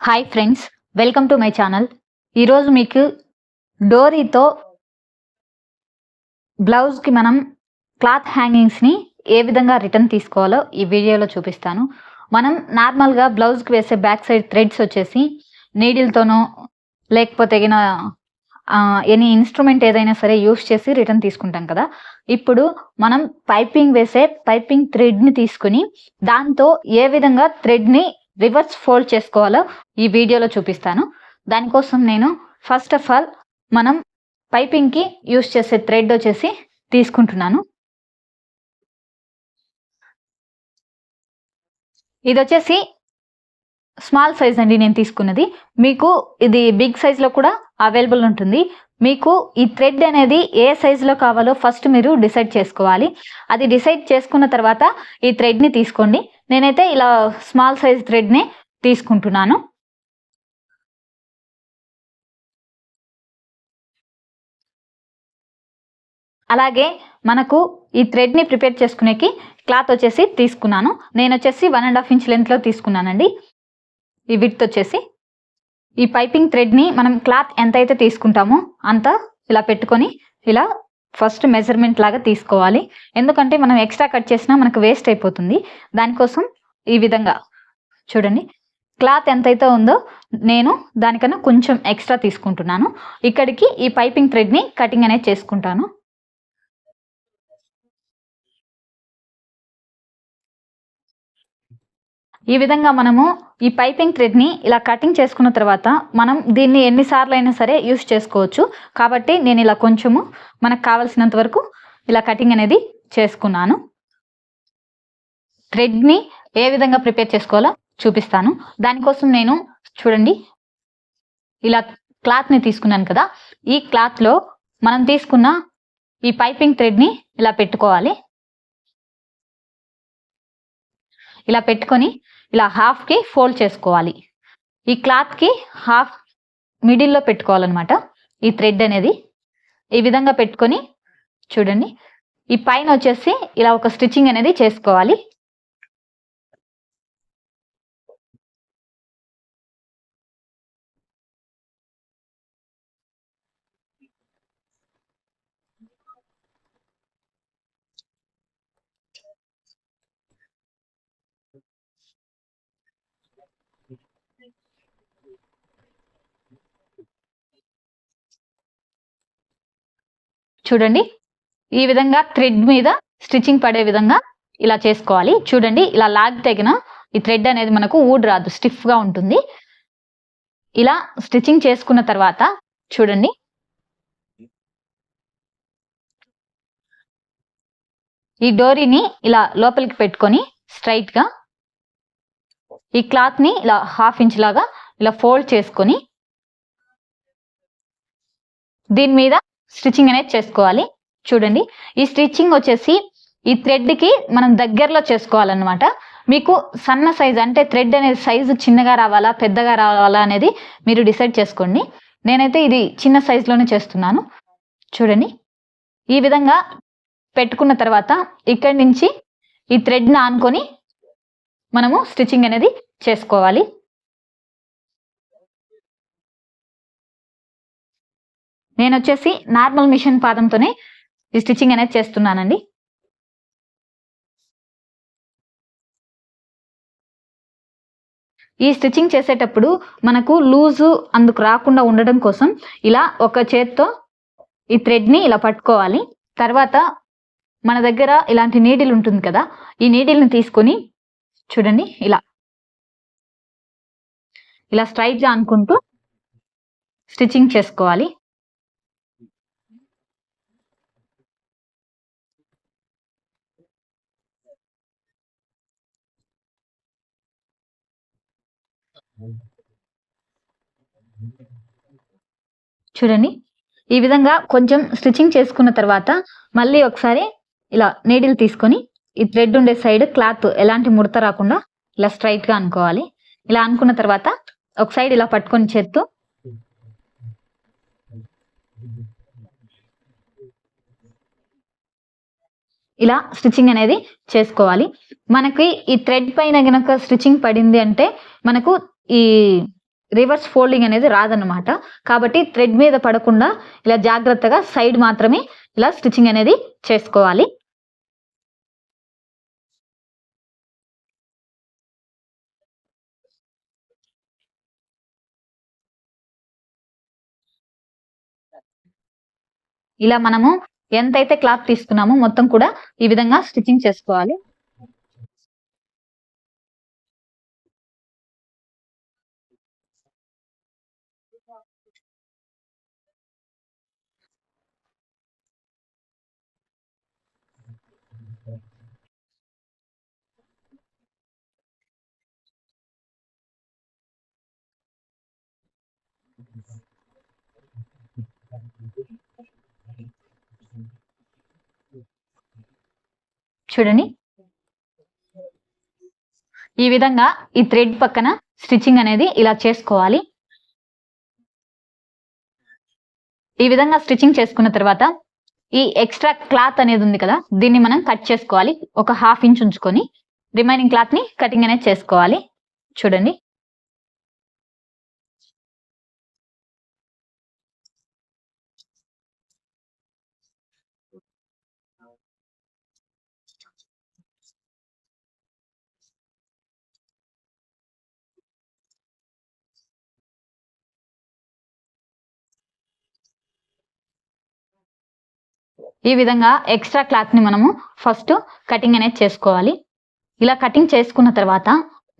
Hi friends, welcome to my channel. ఈరోజు మీకు డోరీతో బ్లౌజ్కి మనం క్లాత్ హ్యాంగింగ్స్ని ఏ విధంగా రిటర్న్ తీసుకోవాలో ఈ వీడియోలో చూపిస్తాను. మనం నార్మల్గా బ్లౌజ్కి వేసే బ్యాక్ సైడ్ థ్రెడ్స్ వచ్చేసి నీడిల్తోనో లేకపోతే ఎనీ ఇన్స్ట్రుమెంట్ ఏదైనా సరే యూస్ చేసి రిటర్న్ తీసుకుంటాం కదా. ఇప్పుడు మనం పైపింగ్ థ్రెడ్ని తీసుకుని దాంతో ఏ విధంగా థ్రెడ్ని రివర్స్ ఫోల్డ్ చేసుకోవాలో ఈ వీడియోలో చూపిస్తాను. దానికోసం నేను ఫస్ట్ ఆఫ్ ఆల్ మనం పైపింగ్కి యూస్ చేసే థ్రెడ్ వచ్చేసి తీసుకుంటున్నాను. ఇది వచ్చేసి స్మాల్ సైజ్ అండి నేను తీసుకున్నది. మీకు ఇది బిగ్ సైజ్లో కూడా అవైలబుల్ ఉంటుంది. మీకు ఈ థ్రెడ్ అనేది ఏ సైజులో కావాలో ఫస్ట్ మీరు డిసైడ్ చేసుకోవాలి. అది డిసైడ్ చేసుకున్న తర్వాత ఈ థ్రెడ్ని తీసుకోండి. నేనైతే ఇలా స్మాల్ సైజ్ థ్రెడ్ని తీసుకుంటున్నాను. అలాగే మనకు ఈ థ్రెడ్ని ప్రిపేర్ చేసుకునేకి క్లాత్ వచ్చేసి తీసుకున్నాను. నేను వచ్చేసి 1.5 ఇంచ్ లెంత్లో తీసుకున్నానండి. ఈ విడ్త్ వచ్చేసి ఈ పైపింగ్ థ్రెడ్ని మనం క్లాత్ ఎంతైతే తీసుకుంటామో అంత ఇలా పెట్టుకొని ఇలా ఫస్ట్ మెజర్మెంట్ లాగా తీసుకోవాలి. ఎందుకంటే మనం ఎక్స్ట్రా కట్ చేసినా మనకు వేస్ట్ అయిపోతుంది. దానికోసం ఈ విధంగా చూడండి, క్లాత్ ఎంతైతే ఉందో నేను దానికన్నా కొంచెం ఎక్స్ట్రా తీసుకుంటున్నాను. ఇక్కడికి ఈ పైపింగ్ థ్రెడ్ని కటింగ్ అనేది చేసుకుంటాను. ఈ విధంగా మనము ఈ పైపింగ్ థ్రెడ్ని ఇలా కటింగ్ చేసుకున్న తర్వాత మనం దీన్ని ఎన్నిసార్లు అయినా సరే యూస్ చేసుకోవచ్చు. కాబట్టి నేను ఇలా కొంచెము మనకు కావాల్సినంత వరకు ఇలా కటింగ్ అనేది చేసుకున్నాను. థ్రెడ్ని ఏ విధంగా ప్రిపేర్ చేసుకోవాలో చూపిస్తాను. దానికోసం నేను చూడండి ఇలా క్లాత్ని తీసుకున్నాను కదా. ఈ క్లాత్లో మనం తీసుకున్న ఈ పైపింగ్ థ్రెడ్ని ఇలా పెట్టుకోవాలి. ఇలా పెట్టుకొని ఇలా హాఫ్కి ఫోల్డ్ చేసుకోవాలి. ఈ క్లాత్కి హాఫ్ మిడిల్లో పెట్టుకోవాలన్నమాట ఈ థ్రెడ్ అనేది. ఈ విధంగా పెట్టుకొని చూడండి ఈ పైన వచ్చేసి ఇలా ఒక స్టిచ్చింగ్ అనేది చేసుకోవాలి. చూడండి ఈ విధంగా థ్రెడ్ మీద స్టిచ్చింగ్ పడే విధంగా ఇలా చేసుకోవాలి. చూడండి ఇలా లాగి తగిన ఈ థ్రెడ్ అనేది మనకు ఊడి రాదు, స్టిఫ్గా ఉంటుంది. ఇలా స్టిచ్చింగ్ చేసుకున్న తర్వాత చూడండి ఈ డోరీని ఇలా లోపలికి పెట్టుకొని స్ట్రైట్గా ఈ క్లాత్ని ఇలా హాఫ్ ఇంచ్ లాగా ఇలా ఫోల్డ్ చేసుకొని దీని మీద స్టిచ్చింగ్ అనేది చేసుకోవాలి. చూడండి ఈ స్టిచ్చింగ్ వచ్చేసి ఈ థ్రెడ్కి మనం దగ్గరలో చేసుకోవాలన్నమాట. మీకు సన్న సైజ్ అంటే థ్రెడ్ అనేది సైజు చిన్నగా రావాలా పెద్దగా రావాలా అనేది మీరు డిసైడ్ చేసుకోండి. నేనైతే ఇది చిన్న సైజులోనే చేస్తున్నాను. చూడండి ఈ విధంగా పెట్టుకున్న తర్వాత ఇక్కడి నుంచి ఈ థ్రెడ్ని ఆనుకొని మనము స్టిచ్చింగ్ అనేది చేసుకోవాలి. నేను వచ్చేసి నార్మల్ మిషన్ పాదంతోనే ఈ స్టిచ్చింగ్ అనేది చేస్తున్నానండి. ఈ స్టిచ్చింగ్ చేసేటప్పుడు మనకు లూజు అందుకు రాకుండా ఉండడం కోసం ఇలా ఒక చేత్తో ఈ థ్రెడ్ని ఇలా పట్టుకోవాలి. తర్వాత మన దగ్గర ఇలాంటి నీడిల్ ఉంటుంది కదా, ఈ నీడిల్ని తీసుకొని చూడండి ఇలా స్ట్రైట్గా అనుకుంటూ స్టిచ్చింగ్ చేసుకోవాలి. చూడండి ఈ విధంగా కొంచెం స్టిచ్చింగ్ చేసుకున్న తర్వాత మళ్ళీ ఒకసారి ఇలా నీడిల్ తీసుకొని ఈ థ్రెడ్ ఉండే సైడ్ క్లాత్ ఎలాంటి ముడత రాకుండా ఇలా స్ట్రైట్గా అనుకోవాలి. ఇలా అనుకున్న తర్వాత ఒక సైడ్ ఇలా పట్టుకొని చేత్తో ఇలా స్టిచ్చింగ్ అనేది చేసుకోవాలి. మనకి ఈ థ్రెడ్ పైన గనక స్టిచ్చింగ్ పడింది అంటే మనకు ఈ రివర్స్ ఫోల్డింగ్ అనేది రాదన్నమాట. కాబట్టి థ్రెడ్ మీద పడకుండా ఇలా జాగ్రత్తగా సైడ్ మాత్రమే ఇలా స్టిచ్చింగ్ అనేది చేసుకోవాలి. ఇలా మనము ఎంతైతే క్లాత్ తీసుకున్నామో మొత్తం కూడా ఈ విధంగా స్టిచ్చింగ్ చేసుకోవాలి. చూడండి, ఈ విధంగా ఈ థ్రెడ్ పక్కన స్టిచ్చింగ్ అనేది ఇలా చేసుకోవాలి. ఈ విధంగా స్టిచ్చింగ్ చేసుకున్న తర్వాత ఈ ఎక్స్ట్రా క్లాత్ అనేది ఉంది కదా, దీన్ని మనం కట్ చేసుకోవాలి. ఒక 1/2 ఇంచ్ ఉంచుకొని రిమైనింగ్ క్లాత్ ని కటింగ్ అనేది చేసుకోవాలి. చూడండి, ఈ విధంగా ఎక్స్ట్రా క్లాత్ ని మనము ఫస్ట్ కటింగ్ అనేది చేసుకోవాలి. ఇలా కటింగ్ చేసుకున్న తర్వాత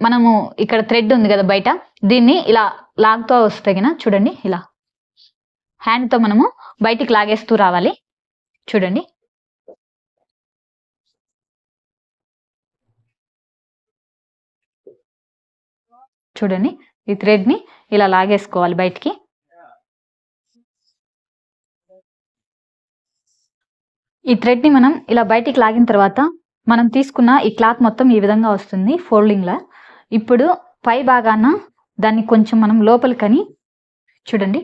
మనము ఇక్కడ థ్రెడ్ ఉంది కదా బయట, దీన్ని ఇలా లాగుతూ వస్తే గిన చూడండి, ఇలా హ్యాండ్ తో మనము బయటికి లాగేస్తూ రావాలి. చూడండి, చూడండి ఈ థ్రెడ్ ని ఇలా లాగేసుకోవాలి బయటికి. ఈ థ్రెడ్ ని మనం ఇలా బయటికి లాగిన తర్వాత మనం తీసుకున్న ఈ క్లాత్ మొత్తం ఈ విధంగా వస్తుంది ఫోల్డింగ్ లా. ఇప్పుడు పై భాగాన దాన్ని కొంచెం మనం లోపలికని, చూడండి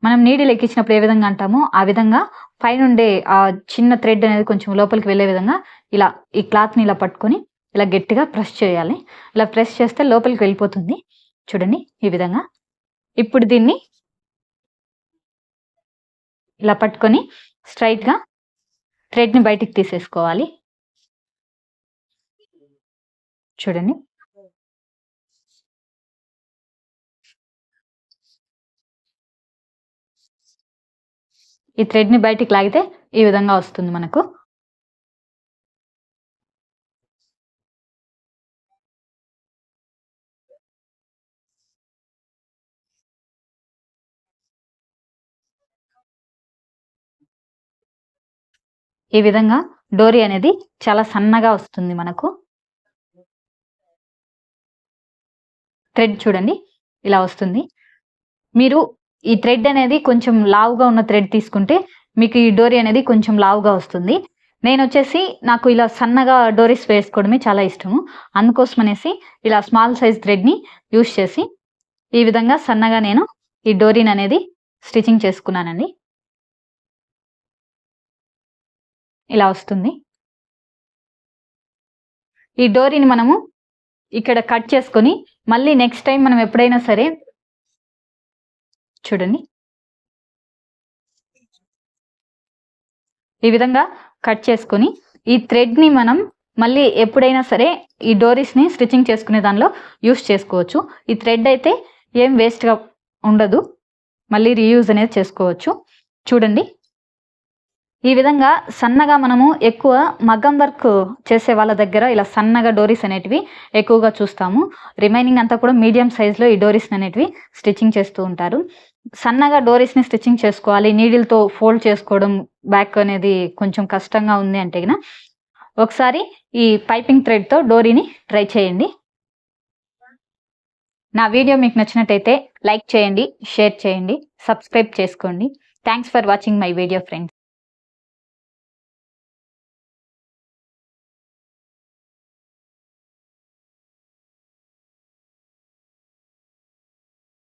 మనం నీడిల్ ఎక్కించినప్పుడు ఏ విధంగా అంటామో ఆ విధంగా పైనుండే ఆ చిన్న థ్రెడ్ అనేది కొంచెం లోపలికి వెళ్ళే విధంగా ఇలా ఈ క్లాత్ ని ఇలా పట్టుకొని ఇలా గట్టిగా ప్రెస్ చేయాలి. ఇలా ప్రెస్ చేస్తే లోపలికి వెళ్ళిపోతుంది. చూడండి ఈ విధంగా. ఇప్పుడు దీన్ని ఇలా పట్టుకొని స్ట్రైట్ గా థ్రెడ్ ని బయటికి తీసేసుకోవాలి. చూడండి, ఈ థ్రెడ్ ని బయటికి లాగితే ఈ విధంగా వస్తుంది మనకు. ఈ విధంగా డోరీ అనేది చాలా సన్నగా వస్తుంది మనకు. థ్రెడ్ చూడండి ఇలా వస్తుంది. మీరు ఈ థ్రెడ్ అనేది కొంచెం లావుగా ఉన్న థ్రెడ్ తీసుకుంటే మీకు ఈ డోరీ అనేది కొంచెం లావుగా వస్తుంది. నేను వచ్చేసి నాకు ఇలా సన్నగా డోరీస్ వేసుకోవడమే చాలా ఇష్టము. అందుకోసం అనేసి ఇలా స్మాల్ సైజ్ థ్రెడ్ ని యూస్ చేసి ఈ విధంగా సన్నగా నేను ఈ డోరీని అనేది స్టిచ్చింగ్ చేసుకున్నానండి. ఇలా వస్తుంది. ఈ డోరీని మనము ఇక్కడ కట్ చేసుకొని మళ్ళీ నెక్స్ట్ టైం మనం ఎప్పుడైనా సరే, చూడండి ఈ విధంగా కట్ చేసుకొని ఈ థ్రెడ్ ని మనం మళ్ళీ ఎప్పుడైనా సరే ఈ డోరీస్ ని స్టిచ్చింగ్ చేసుకునే దానిలో యూస్ చేసుకోవచ్చు. ఈ థ్రెడ్ అయితే ఏం వేస్ట్ గా ఉండదు, మళ్ళీ రీయూజ్ అనేది చేసుకోవచ్చు. చూడండి, ఈ విధంగా సన్నగా మనము ఎక్కువ మగ్గం వర్క్ చేసే వాళ్ళ దగ్గర ఇలా సన్నగా డోరీస్ అనేటివి ఎక్కువగా చూస్తాము. రిమైనింగ్ అంతా కూడా మీడియం సైజులో ఈ డోరీస్ అనేటివి స్టిచ్చింగ్ చేస్తూ ఉంటారు. సన్నగా డోరీస్ని స్టిచ్చింగ్ చేసుకోవాలి, నీడిల్తో ఫోల్డ్ చేసుకోవడం బ్యాక్ అనేది కొంచెం కష్టంగా ఉంది అంటే గిన ఒకసారి ఈ పైపింగ్ థ్రెడ్తో డోరీని ట్రై చేయండి. నా వీడియో మీకు నచ్చినట్టయితే లైక్ చేయండి, షేర్ చేయండి, సబ్స్క్రైబ్ చేసుకోండి. Thanks for watching my video friends.